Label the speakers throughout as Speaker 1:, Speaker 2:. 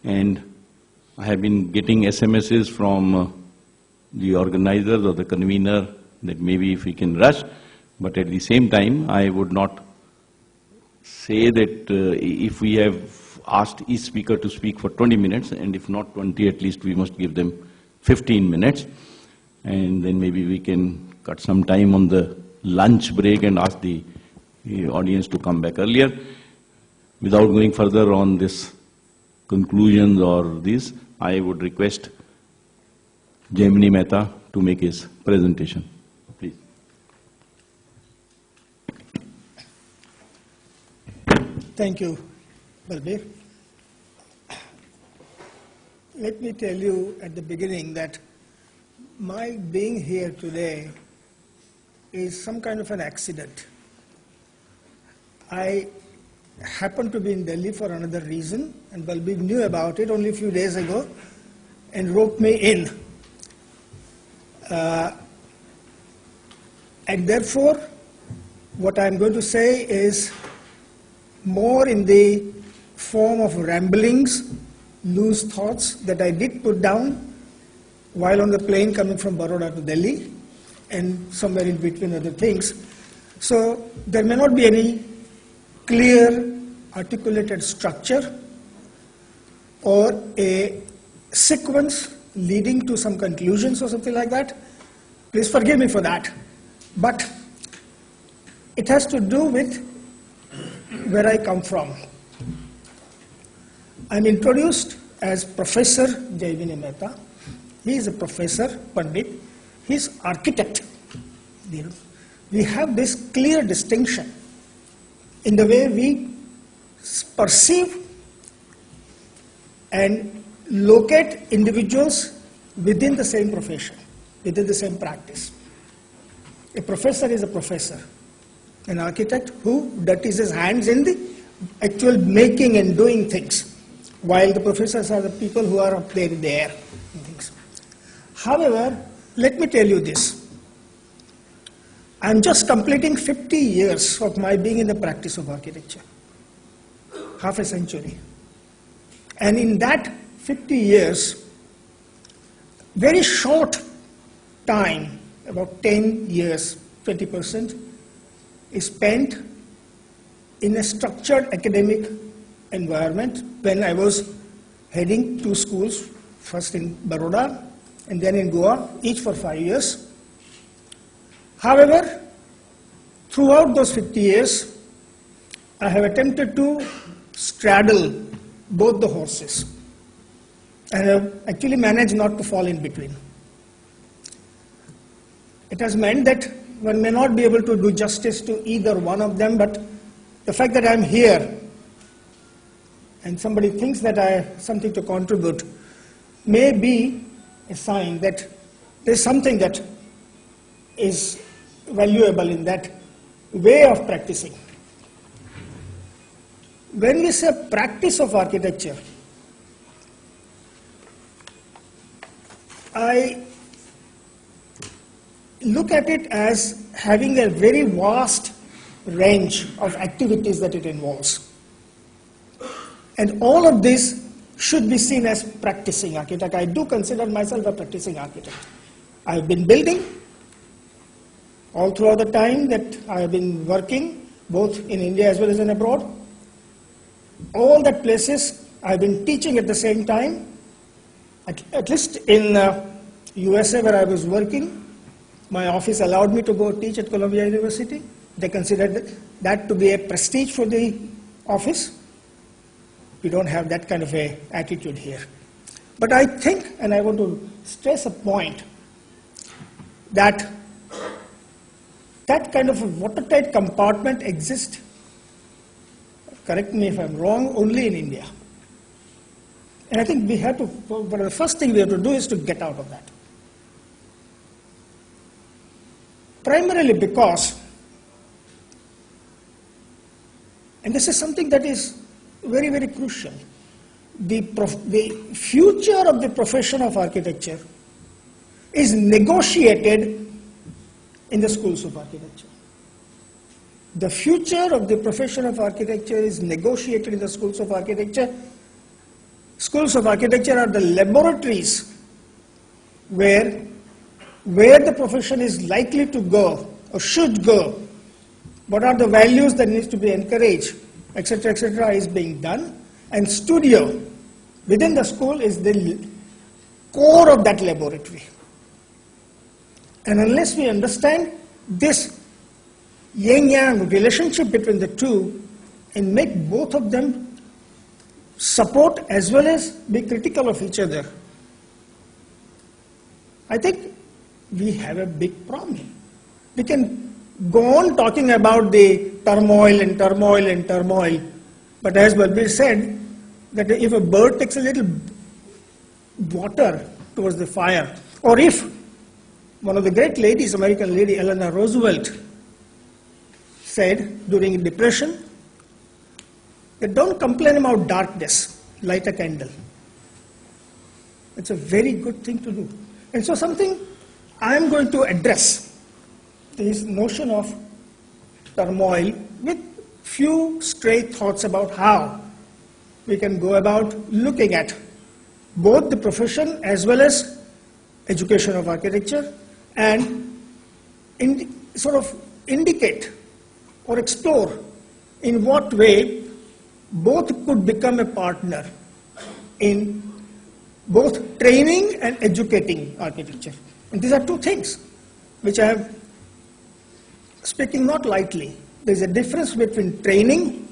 Speaker 1: and I have been getting SMSs from the organizers or the convener that maybe if we can rush, but at the same time I would not say that if we have asked each speaker to speak for 20 minutes, and if not 20, at least we must give them 15 minutes, and then maybe we can cut some time on the lunch break and ask the audience to come back earlier. Without going further on this conclusions or this, I would request Jaimini Mehta to make his presentation. Please.
Speaker 2: Thank you, Balbir. Let me tell you at the beginning that my being here today is some kind of an accident. I happened to be in Delhi for another reason, and Balbir knew about it only a few days ago and roped me in. And therefore, what I'm going to say is more in the form of ramblings, loose thoughts that I did put down while on the plane coming from Baroda to Delhi, and somewhere in between other things. So there may not be any clear, articulated structure or a sequence leading to some conclusions or something like that. Please forgive me for that. But it has to do with where I come from. I'm introduced as Professor Jaimini Mehta. He is a professor, Pandit. He's architect. We have this clear distinction in the way we perceive and locate individuals within the same profession, within the same practice. A professor is a professor. An architect who dirties his hands in the actual making and doing things, while the professors are the people who are up there in the air and things. However, let me tell you this. I'm just completing 50 years of my being in the practice of architecture. Half a century. And in that 50 years, very short time, about 10 years, 20%, is spent in a structured academic environment when I was heading 2 schools, first in Baroda and then in Goa, each for 5 years. However, throughout those 50 years, I have attempted to straddle both the horses, and have actually managed not to fall in between. It has meant that one may not be able to do justice to either one of them, but the fact that I'm here and somebody thinks that I have something to contribute may be a sign that there's something that is valuable in that way of practicing. When we say practice of architecture, I look at it as having a very vast range of activities that it involves. And all of this should be seen as practicing architect. I do consider myself a practicing architect. I have been building all throughout the time that I have been working, both in India as well as in abroad. All that places I have been teaching at the same time, at least in USA where I was working. My office allowed me to go teach at Columbia University. They considered that to be a prestige for the office. We don't have that kind of a attitude here. But I think, and I want to stress a point, that that kind of a watertight compartment exists, correct me if I'm wrong, only in India. And I think we have to, the first thing we have to do is to get out of that. Primarily because, and this is something that is very, very crucial, the future of the profession of architecture is negotiated in the schools of architecture. The future of the profession of architecture is negotiated in the schools of architecture Schools of architecture are the laboratories where the profession is likely to go or should go, what are the values that needs to be encouraged, etc., is being done. And studio within the school is the core of that laboratory. And unless we understand this yin-yang relationship between the two and make both of them support as well as be critical of each other, I think we have a big problem. We can go on talking about the turmoil and turmoil and turmoil, but as Balbir said, that if a bird takes a little water towards the fire, or if one of the great ladies, American lady Eleanor Roosevelt, said during Depression, that don't complain about darkness, light a candle. It's a very good thing to do. And so something I am going to address this notion of turmoil with few straight thoughts about how we can go about looking at both the profession as well as education of architecture and sort of indicate or explore in what way both could become a partner in both training and educating architecture. And these are two things which I am speaking not lightly. There is a difference between training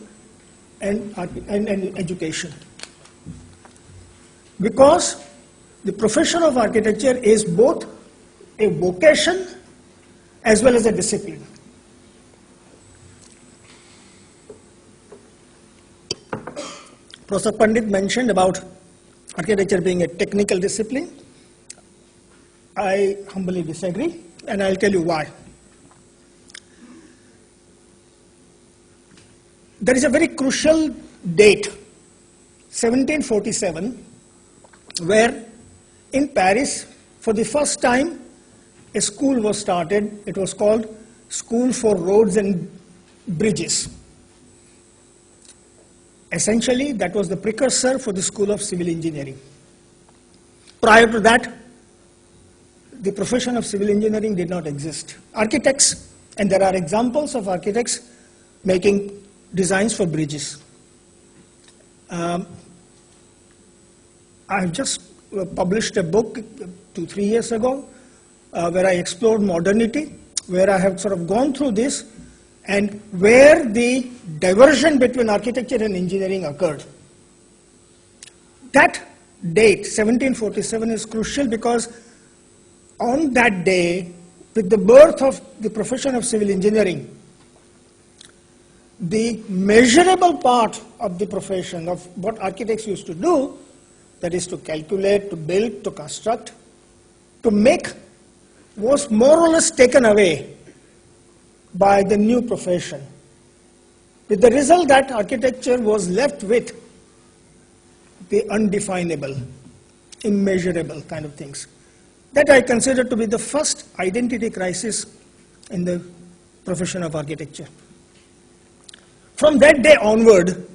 Speaker 2: and education. Because the profession of architecture is both a vocation as well as a discipline. Professor Pandit mentioned about architecture being a technical discipline. I humbly disagree, and I'll tell you why. There is a very crucial date, 1747, where in Paris, for the first time, a school was started. It was called School for Roads and Bridges. Essentially, that was the precursor for the School of Civil Engineering. Prior to that, the profession of civil engineering did not exist. Architects, and there are examples of architects making designs for bridges. I have just published a book 2-3 years ago where I explored modernity, where I have sort of gone through this and where the diversion between architecture and engineering occurred. That date, 1747, is crucial because on that day, with the birth of the profession of civil engineering, the measurable part of the profession of what architects used to do, that is to calculate, to build, to construct, to make, was more or less taken away by the new profession, with the result that architecture was left with the undefinable, immeasurable kind of things. That I consider to be the first identity crisis in the profession of architecture. From that day onward,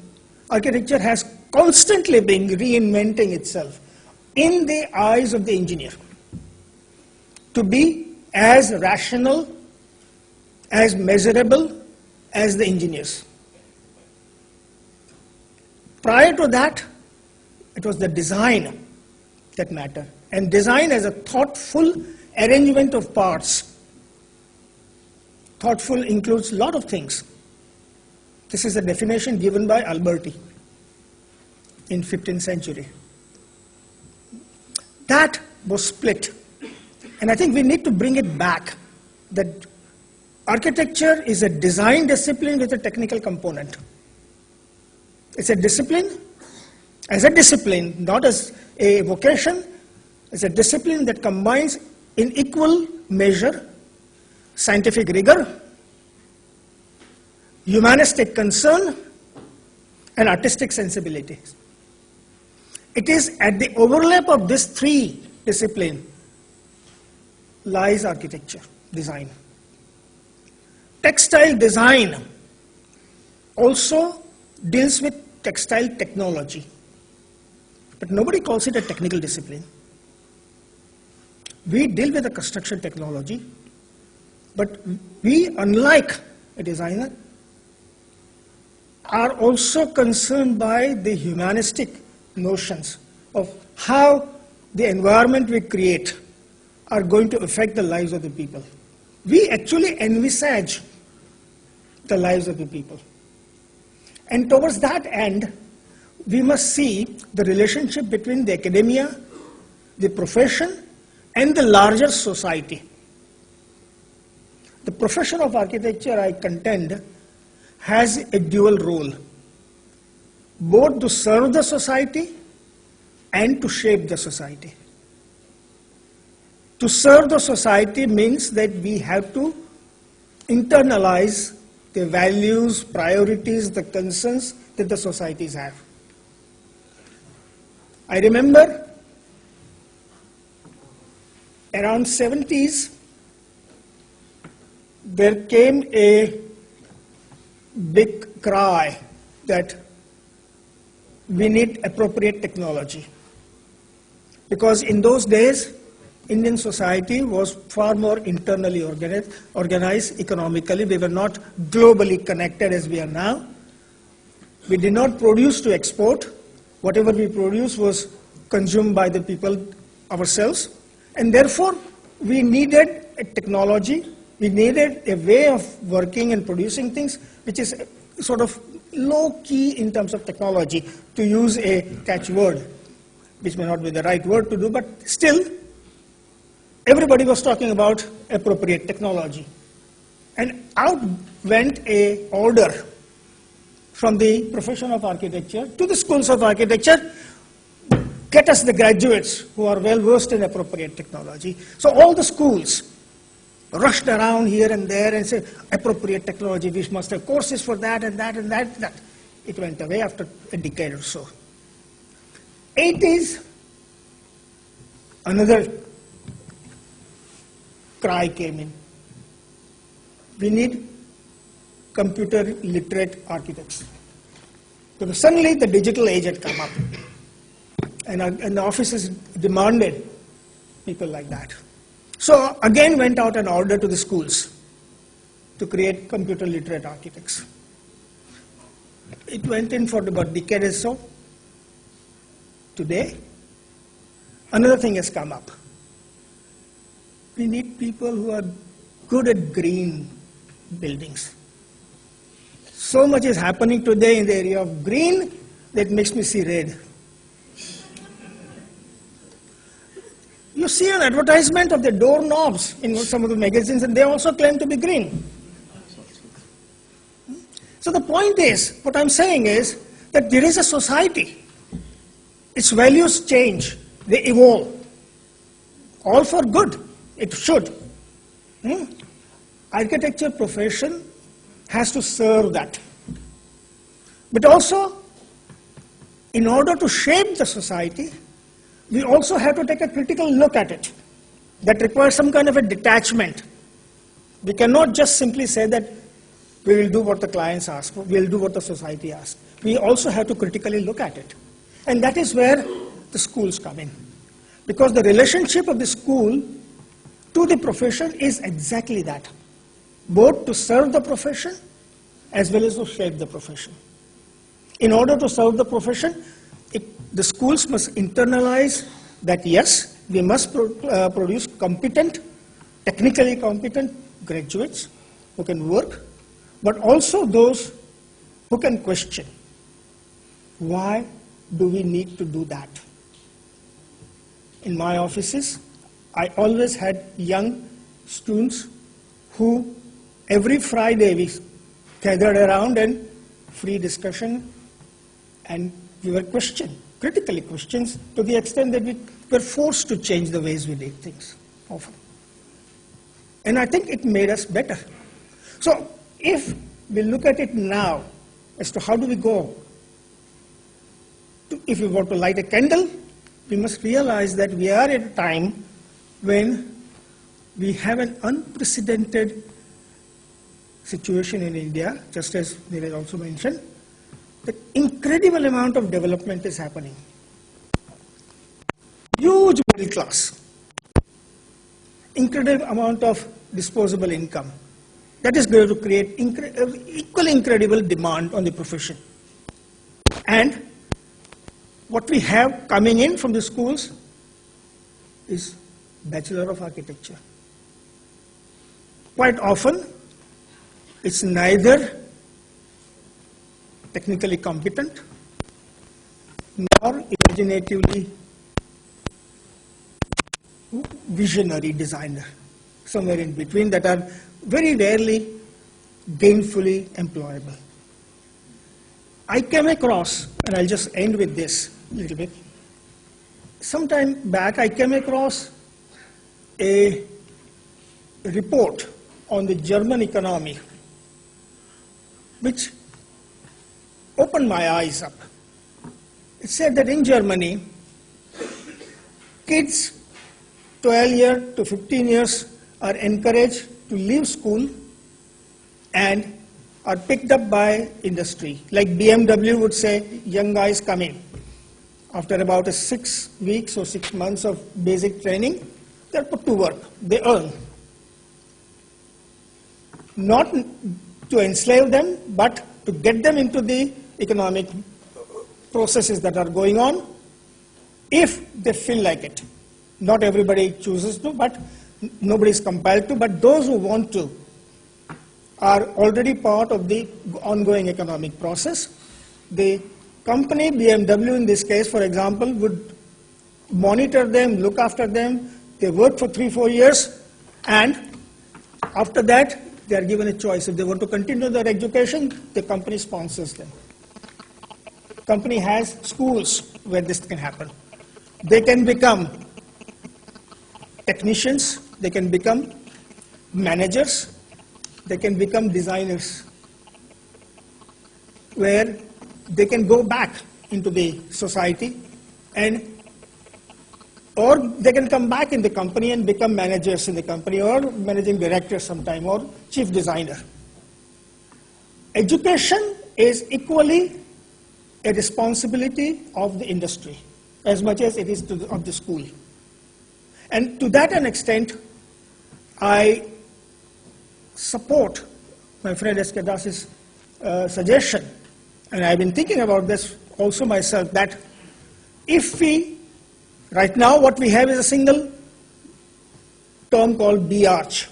Speaker 2: architecture has constantly been reinventing itself in the eyes of the engineer to be as rational, as measurable as the engineers. Prior to that, it was the design that mattered. And design as a thoughtful arrangement of parts. Thoughtful includes a lot of things. This is a definition given by Alberti in 15th century. That was split. And I think we need to bring it back, that architecture is a design discipline with a technical component. It's a discipline, as a discipline, not as a vocation. It's a discipline that combines in equal measure scientific rigor, humanistic concern, and artistic sensibility. It is at the overlap of these three disciplines lies architecture, design. Textile design also deals with textile technology. but nobody calls it a technical discipline. We deal with the construction technology, but we, unlike a designer, are also concerned by the humanistic notions of how the environment we create are going to affect the lives of the people. We actually envisage the lives of the people. And towards that end, we must see the relationship between the academia, the profession, and the larger society. The profession of architecture, I contend, has a dual role, both to serve the society and to shape the society. To serve the society means that we have to internalize the values, priorities, the concerns that the societies have. I remember around 70s, there came a big cry that we need appropriate technology. Because in those days, Indian society was far more internally organized economically. We were not globally connected as we are now. We did not produce to export. Whatever we produced was consumed by the people ourselves. And therefore, we needed a technology. We needed a way of working and producing things which is sort of low key in terms of technology, to use a catchword, which may not be the right word to do, but still, everybody was talking about appropriate technology. And out went an order from the profession of architecture to the schools of architecture, get us the graduates who are well versed in appropriate technology. So all the schools rushed around here and there and said, appropriate technology, we must have courses for that and that and that, that. It went away after a decade or so. 80s, another cry came in. We need computer literate architects. Because suddenly the digital age had come up. And the offices demanded people like that. So again went out an order to the schools to create computer literate architects. It went in for about a decade or so. Today, another thing has come up. We need people who are good at green buildings. So much is happening today in the area of green that makes me see red. You see an advertisement of the doorknobs in some of the magazines, and they also claim to be green. So the point is, what I'm saying is that there is a society. Its values change, they evolve. All for good, it should. Architecture profession has to serve that. But also, in order to shape the society, we also have to take a critical look at it. That requires some kind of a detachment. We cannot just simply say that we will do what the clients ask for, we will do what the society asks. We also have to critically look at it. And that is where the schools come in. Because the relationship of the school to the profession is exactly that. Both to serve the profession as well as to shape the profession. In order to serve the profession, the schools must internalize that yes, we must produce competent, technically competent graduates who can work, but also those who can question. Why do we need to do that? In my offices, I always had young students who every Friday we gathered around and free discussion, and we were questioned, critically questioned, to the extent that we were forced to change the ways we did things often. And I think it made us better. So if we look at it now as to how do we go, if we want to light a candle, we must realize that we are at a time when we have an unprecedented situation in India, just as Neeraj also mentioned, that incredible amount of development is happening. huge middle class, incredible amount of disposable income. That is going to create equally incredible demand on the profession. And what we have coming in from the schools is Bachelor of Architecture. Quite often, it's neither technically competent nor imaginatively visionary designer, somewhere in between, that are very rarely gainfully employable. I came across, and I'll just end with this a little bit. Some time back, I came across a report on the German economy, which opened my eyes up. It said that in Germany, kids 12 years to 15 years are encouraged to leave school and are picked up by industry. Like BMW would say, young guys come in. After about 6 weeks or 6 months of basic training, they're put to work. They earn. Not to enslave them, but to get them into the economic processes that are going on, if they feel like it. Not everybody chooses to, but nobody is compelled to, but those who want to are already part of the ongoing economic process. The company, BMW in this case, for example, would monitor them, look after them. They work for 3-4 years, and after that, they are given a choice. If they want to continue their education, the company sponsors them. Company has schools where this can happen. They can become technicians, they can become managers, they can become designers, where they can go back into the society, and or they can come back in the company and become managers in the company, or managing director sometime, or chief designer. Education is equally a responsibility of the industry as much as it is of the school. And to that an extent, I support my friend S.K. Das's suggestion, and I've been thinking about this also myself, that if we, right now what we have is a single term called B-Arch,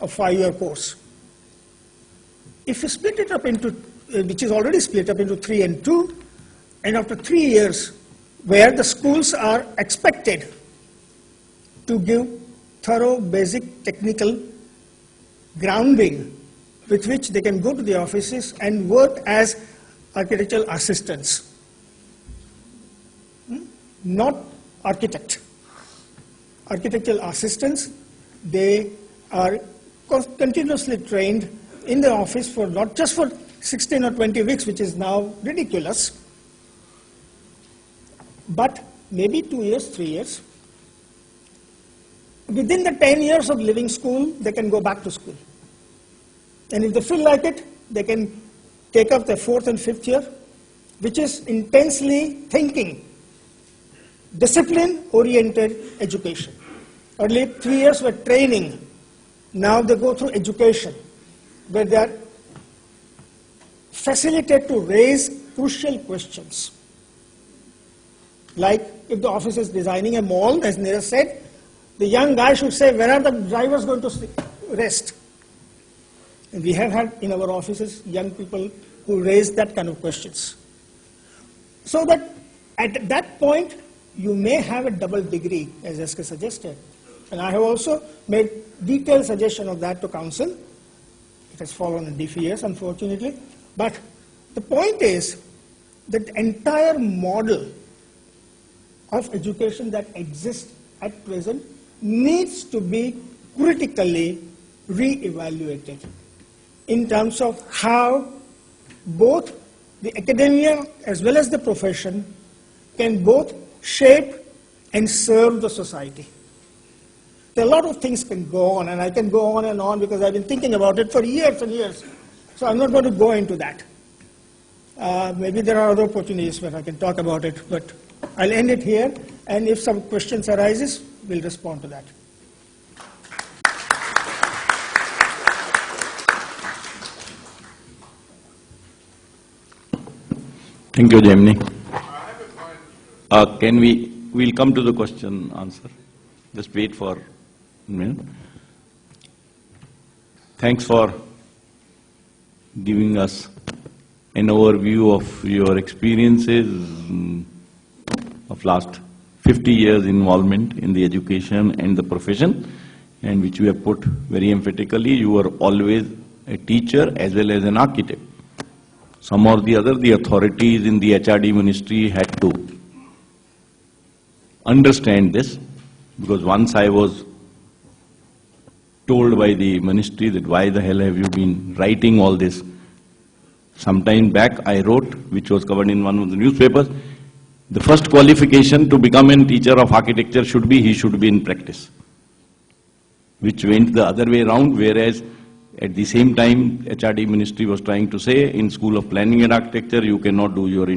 Speaker 2: a 5-year course. If we split it up into, which is already split up into 3 and 2, and after 3 years, where the schools are expected to give thorough basic technical grounding with which they can go to the offices and work as architectural assistants, not architect. Architectural assistants, they are continuously trained in the office for not just for 16 or 20 weeks, which is now ridiculous, but maybe 2 years, 3 years. Within the 10 years of leaving school, they can go back to school. And if they feel like it, they can take up their 4th and 5th year, which is intensely thinking, discipline-oriented education. Earlier 3 years were training. Now they go through education, where they are facilitated to raise crucial questions. Like if the office is designing a mall, as Neeraj said, the young guy should say, where are the drivers going to rest? And we have had in our offices young people who raise that kind of questions. So that at that point, you may have a double degree, as SK suggested. And I have also made detailed suggestion of that to council. It has fallen on deaf ears, unfortunately. But the point is that the entire model of education that exists at present needs to be critically re-evaluated in terms of how both the academia as well as the profession can both shape and serve the society. There are a lot of things can go on, and I can go on and on because I've been thinking about it for years and years. So I'm not going to go into that. Maybe there are other opportunities where I can talk about it, but I'll end it here. And if some questions arises, we'll respond to that.
Speaker 1: Thank you, Jaimini. We'll come to the question answer. Just wait for a minute. Thanks for giving us an overview of your experiences of last 50 years involvement in the education and the profession, and which you have put very emphatically. You were always a teacher as well as an architect. Some or the other, the authorities in the HRD ministry had to understand this, because once I was told by the ministry that why the hell have you been writing all this. Some time back I wrote, which was covered in one of the newspapers, the first qualification to become a teacher of architecture should be, he should be in practice. Which went the other way around, whereas at the same time HRD ministry was trying to say in School of Planning and Architecture you cannot do your